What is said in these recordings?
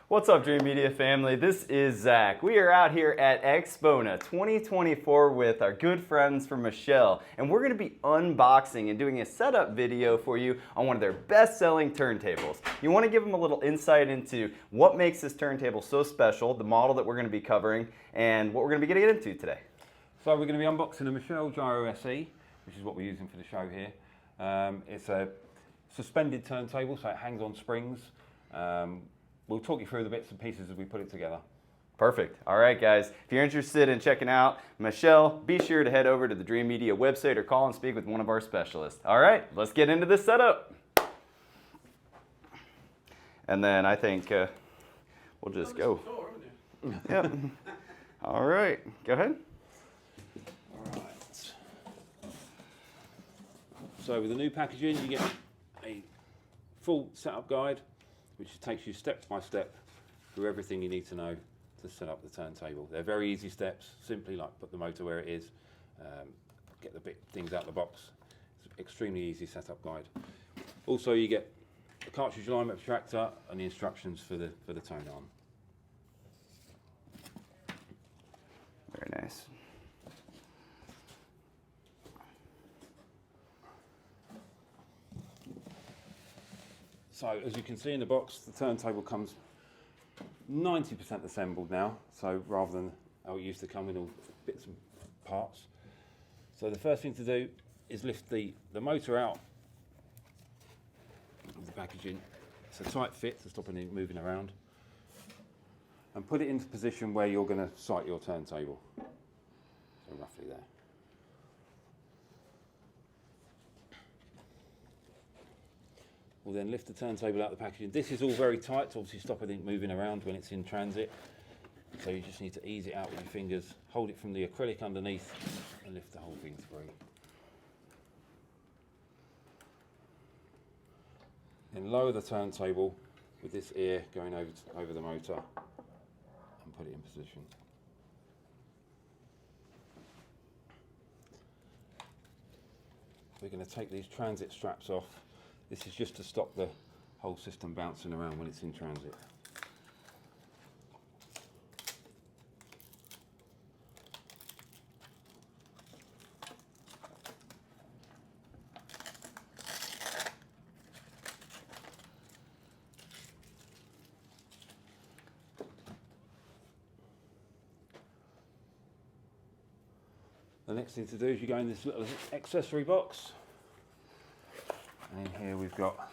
What's up, Dream Media family? This is Zach. We are out here at Expona 2024 with our good friends from Michell, and we're going to be unboxing and doing a setup video for you on one of their best-selling turntables. You want to give them a little insight into what makes this turntable so special, the model that we're going to be covering, and what we're going to be getting into today. So we're going to be unboxing a Michell Gyro SE, which is what we're using for the show here. It's a suspended turntable, so it hangs on springs. We'll talk you through the bits and pieces as we put it together. Perfect. All right, guys. If you're interested in checking out Michell, be sure to head over to the Dream Media website or call and speak with one of our specialists. All right, let's get into this setup. And then I think we'll just go. Yep. All right, go ahead. All right. So with the new packaging, you get a full setup guide, which takes you step by step through everything you need to know to set up the turntable. They're very easy steps, simply like put the motor where it is, get the things out of the box. It's an extremely easy setup guide. Also, you get the cartridge alignment extractor and the instructions for the tone arm. Very nice. So as you can see in the box, the turntable comes 90% assembled now, so rather than how it used to come in all bits and parts. So the first thing to do is lift the motor out of the packaging. It's a tight fit to stop it moving around. And put it into position where you're going to sight your turntable. So roughly there. We'll then lift the turntable out of the packaging. This is all very tight to obviously stop it moving around when it's in transit. So you just need to ease it out with your fingers, hold it from the acrylic underneath and lift the whole thing through. Then lower the turntable with this ear going over the motor and put it in position. We're going to take these transit straps off. This is just to stop the whole system bouncing around when it's in transit. The next thing to do is you go in this little accessory box. And in here we've got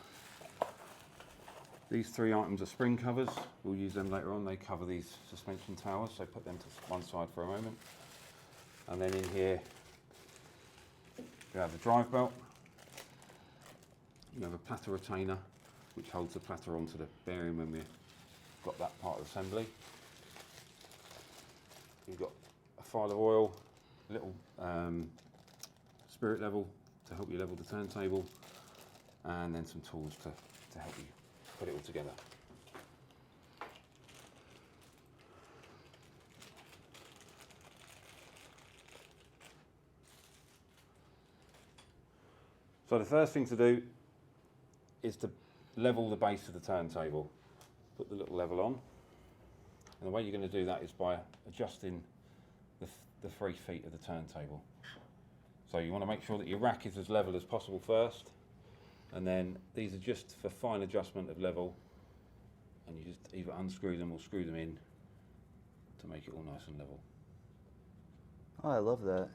these three items of spring covers. We'll use them later on. They cover these suspension towers, so put them to one side for a moment. And then in here you have the drive belt. You have a platter retainer which holds the platter onto the bearing when we've got that part of the assembly. You've got a file of oil, a little spirit level to help you level the turntable, and then some tools to help you put it all together. So the first thing to do is to level the base of the turntable. Put the little level on, and the way you're going to do that is by adjusting the 3 feet of the turntable. So you want to make sure that your rack is as level as possible first. And then these are just for fine adjustment of level, and you just either unscrew them or screw them in to make it all nice and level. Oh, I love that.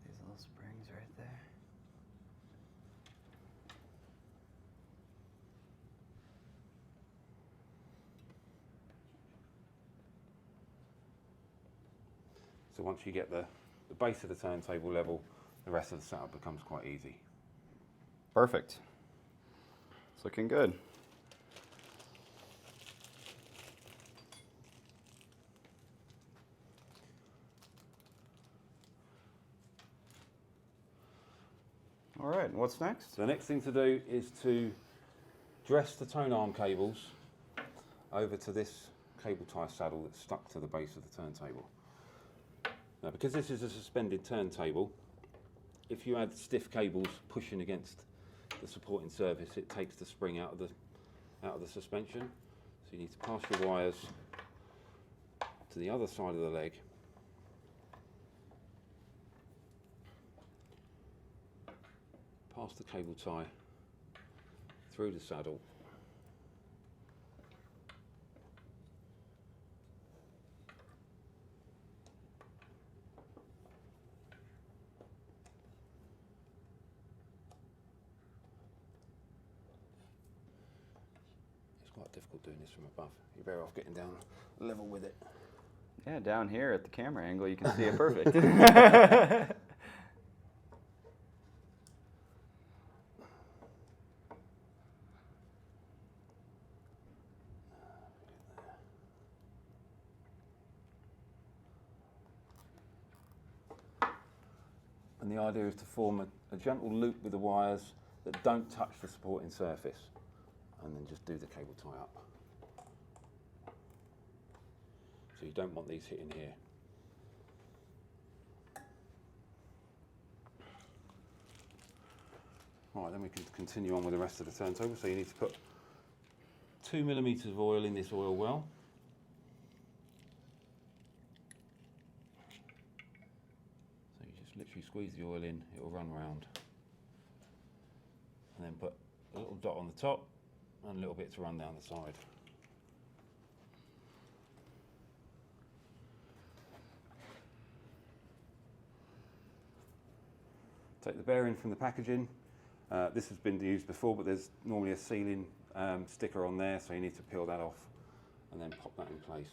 These little springs right there. So once you get the base of the turntable level, the rest of the setup becomes quite easy. Perfect. It's looking good. All right, what's next? So the next thing to do is to dress the tone arm cables over to this cable tie saddle that's stuck to the base of the turntable. Now, because this is a suspended turntable, if you had stiff cables pushing against the supporting surface, it takes the spring out of the suspension. So you need to pass your wires to the other side of the leg. Pass the cable tie through the saddle. It's quite difficult doing this from above. You're better off getting down level with it. Yeah, down here at the camera angle, you can see it perfect. And the idea is to form a gentle loop with the wires that don't touch the supporting surface, and then just do the cable tie up. So you don't want these hitting here. Right, then we can continue on with the rest of the turntable. So you need to put 2 millimeters of oil in this oil well. So you just literally squeeze the oil in, it will run round. And then put a little dot on the top and a little bit to run down the side. Take the bearing from the packaging. This has been used before, but there's normally a sealing sticker on there, so you need to peel that off and then pop that in place.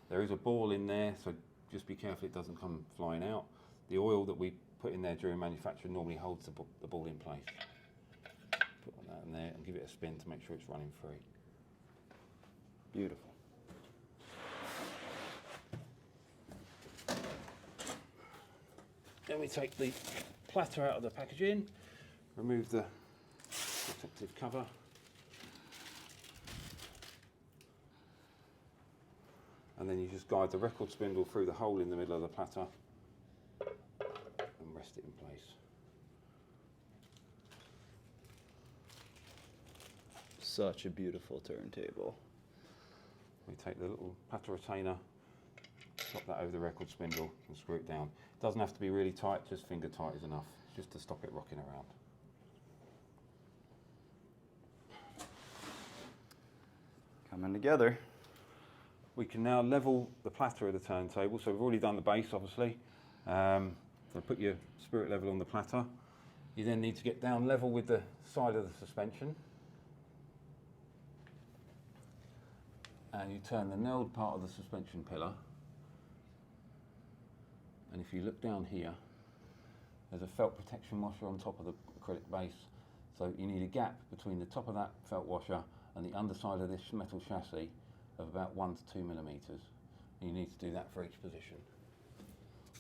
There is a ball in there, so just be careful it doesn't come flying out. The oil that we put in there during manufacture normally holds the ball in place. Put that in there and give it a spin to make sure it's running free. Beautiful. Then we take the platter out of the packaging, remove the protective cover, and then you just guide the record spindle through the hole in the middle of the platter and rest it in place. Such a beautiful turntable. We take the little platter retainer, drop that over the record spindle and screw it down. It doesn't have to be really tight, just finger tight is enough, just to stop it rocking around. Coming together. We can now level the platter of the turntable. So we've already done the base, obviously. So put your spirit level on the platter. You then need to get down level with the side of the suspension. And you turn the knurled part of the suspension pillar. And if you look down here, there's a felt protection washer on top of the acrylic base. So you need a gap between the top of that felt washer and the underside of this metal chassis of about 1 to 2 millimeters. And you need to do that for each position.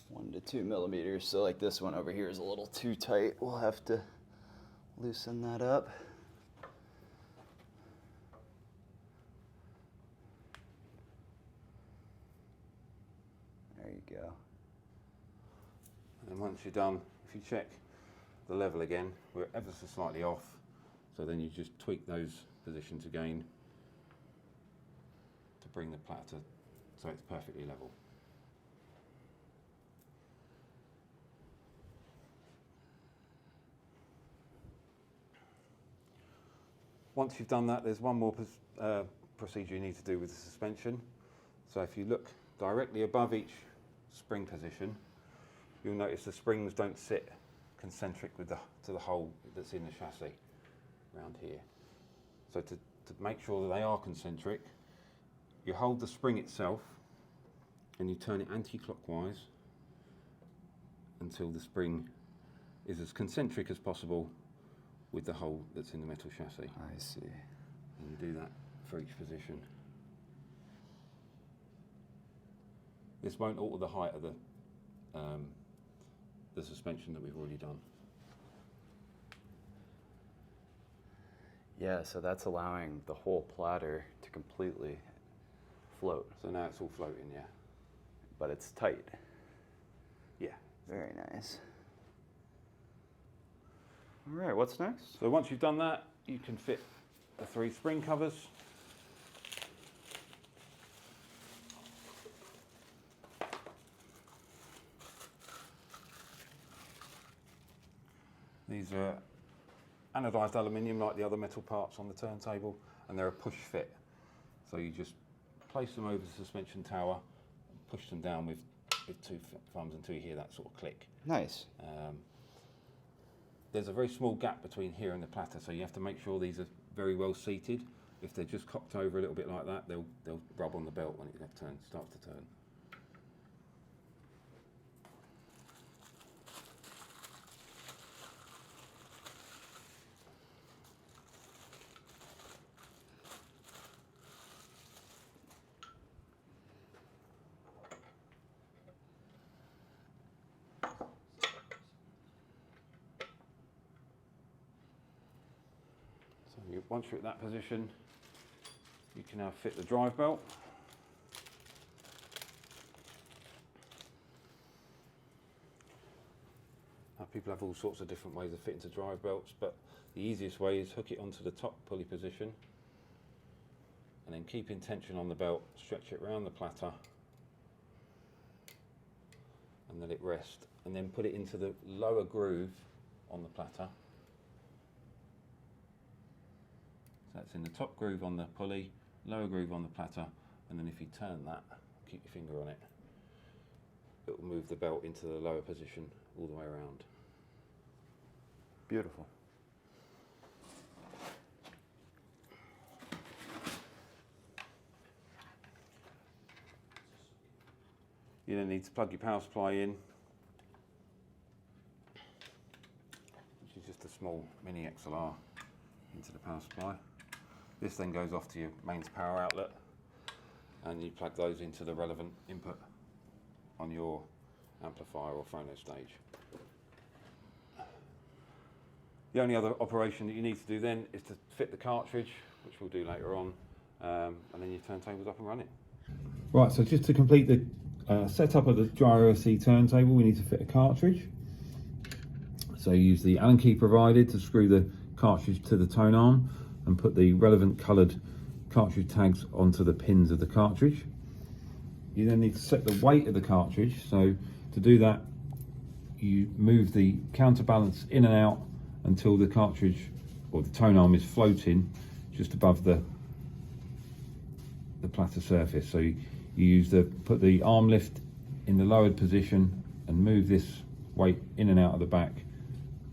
1 to 2 millimeters. So like this one over here is a little too tight. We'll have to loosen that up. There you go. And once you're done, if you check the level again, we're ever so slightly off. So then you just tweak those positions again to bring the platter so it's perfectly level. Once you've done that, there's one more procedure you need to do with the suspension. So if you look directly above each spring position, you'll notice the springs don't sit concentric with to the hole that's in the chassis around here. So to make sure that they are concentric, you hold the spring itself and you turn it anti-clockwise until the spring is as concentric as possible with the hole that's in the metal chassis. I see. And you do that for each position. This won't alter the height of the suspension that we've already done. Yeah, so that's allowing the whole platter to completely float. So now it's all floating, yeah. But it's tight. Yeah. Very nice. All right, what's next? So once you've done that, you can fit the 3 spring covers. These are anodized aluminium like the other metal parts on the turntable, and they're a push fit. So you just place them over the suspension tower, and push them down with 2 thumbs until you hear that sort of click. Nice. There's a very small gap between here and the platter, so you have to make sure these are very well seated. If they're just cocked over a little bit like that, they'll rub on the belt when it starts to turn. Once you're at that position, you can now fit the drive belt. Now people have all sorts of different ways of fitting to drive belts, but the easiest way is hook it onto the top pulley position and then keeping tension on the belt, stretch it around the platter and let it rest, and then put it into the lower groove on the platter. So that's in the top groove on the pulley, lower groove on the platter, and then if you turn that, keep your finger on it, it will move the belt into the lower position all the way around. Beautiful. You then need to plug your power supply in, which is just a small mini XLR into the power supply. This then goes off to your mains power outlet, and you plug those into the relevant input on your amplifier or phono stage. The only other operation that you need to do then is to fit the cartridge, which we'll do later on, and then your turntable's up and running. Right, so just to complete the setup of the Gyro SE turntable, we need to fit a cartridge. So use the Allen key provided to screw the cartridge to the tone arm and put the relevant coloured cartridge tags onto the pins of the cartridge. You then need to set the weight of the cartridge. So to do that, you move the counterbalance in and out until the cartridge or the tone arm is floating just above the platter surface. So you put the arm lift in the lowered position and move this weight in and out of the back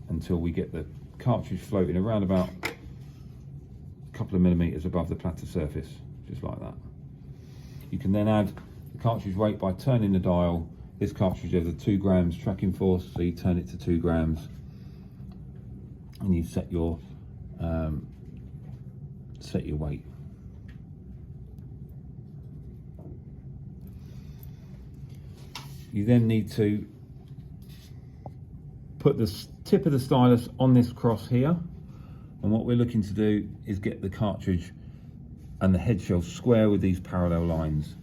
until we get the cartridge floating around about a couple of millimeters above the platter surface, just like that. You can then add the cartridge weight by turning the dial. This cartridge has a 2 grams tracking force, so you turn it to 2 grams and you set your weight. You then need to put the tip of the stylus on this cross here, and what we're looking to do is get the cartridge and the head shell square with these parallel lines.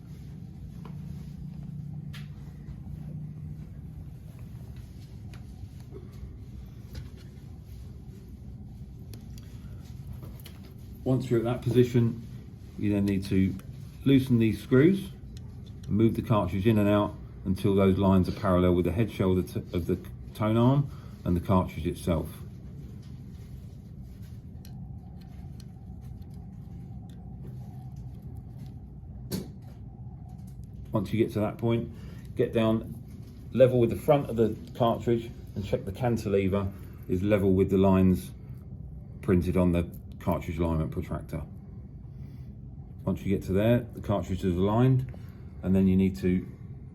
Once you're at that position, you then need to loosen these screws and move the cartridge in and out until those lines are parallel with the head shell of the tone arm and the cartridge itself. Once you get to that point, get down level with the front of the cartridge and check the cantilever is level with the lines printed on the cartridge alignment protractor. Once you get to there, the cartridge is aligned, and then you need to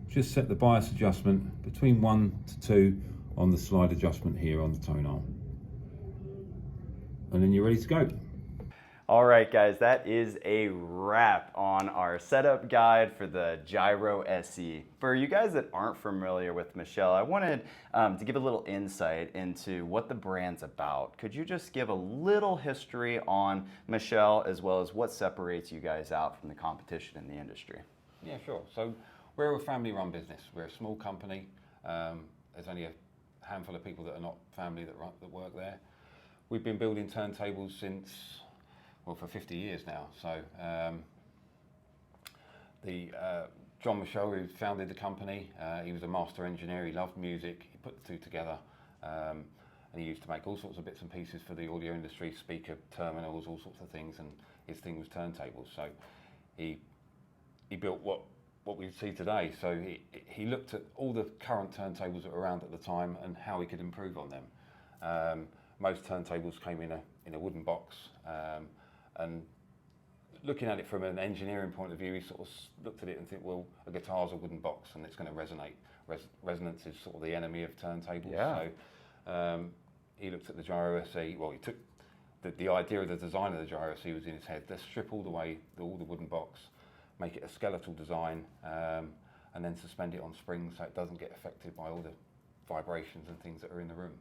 just set the bias adjustment between 1 to 2 on the slide adjustment here on the tone arm. And then you're ready to go. All right, guys, that is a wrap on our setup guide for the Gyro SE. For you guys that aren't familiar with Michell, I wanted to give a little insight into what the brand's about. Could you just give a little history on Michell, as well as what separates you guys out from the competition in the industry? Yeah, sure. So we're a family-run business. We're a small company. There's only a handful of people that are not family that work there. we've been building turntables since, well, for 50 years now. So John Michell, who founded the company, he was a master engineer, he loved music, he put the two together, and he used to make all sorts of bits and pieces for the audio industry, speaker terminals, all sorts of things, and his thing was turntables. So he built what we see today. So he looked at all the current turntables that were around at the time and how we could improve on them. Most turntables came in a wooden box, and looking at it from an engineering point of view, he sort of looked at it and thought, well, a guitar's a wooden box and it's going to resonate. Resonance is sort of the enemy of turntables. Yeah. So he looked at the Gyro SE. Well, he took the idea of the design of the Gyro SE was in his head. Let's strip all the wooden box, make it a skeletal design, and then suspend it on springs so it doesn't get affected by all the vibrations and things that are in the room.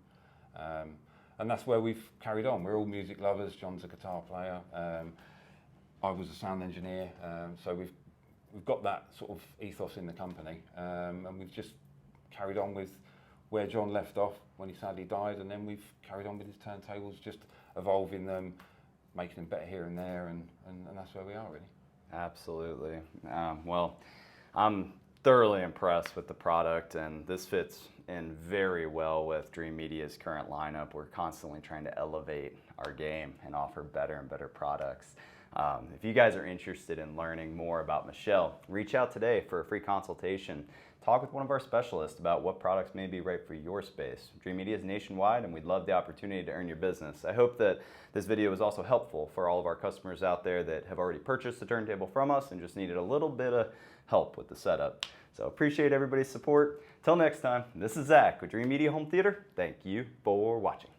And that's where we've carried on. We're all music lovers. John's a guitar player. I was a sound engineer, so we've got that sort of ethos in the company, and we've just carried on with where John left off when he sadly died, and then we've carried on with his turntables, just evolving them, making them better here and there, and that's where we are really. Absolutely. Well, I'm thoroughly impressed with the product, and this fits in very well with Dream Media's current lineup. We're constantly trying to elevate our game and offer better and better products. If you guys are interested in learning more about Michell, reach out today for a free consultation. Talk with one of our specialists about what products may be right for your space. Dream Media is nationwide, and we'd love the opportunity to earn your business. I hope that this video was also helpful for all of our customers out there that have already purchased the turntable from us and just needed a little bit of help with the setup. So appreciate everybody's support. Till next time, this is Zach with Dream Media Home Theater. Thank you for watching.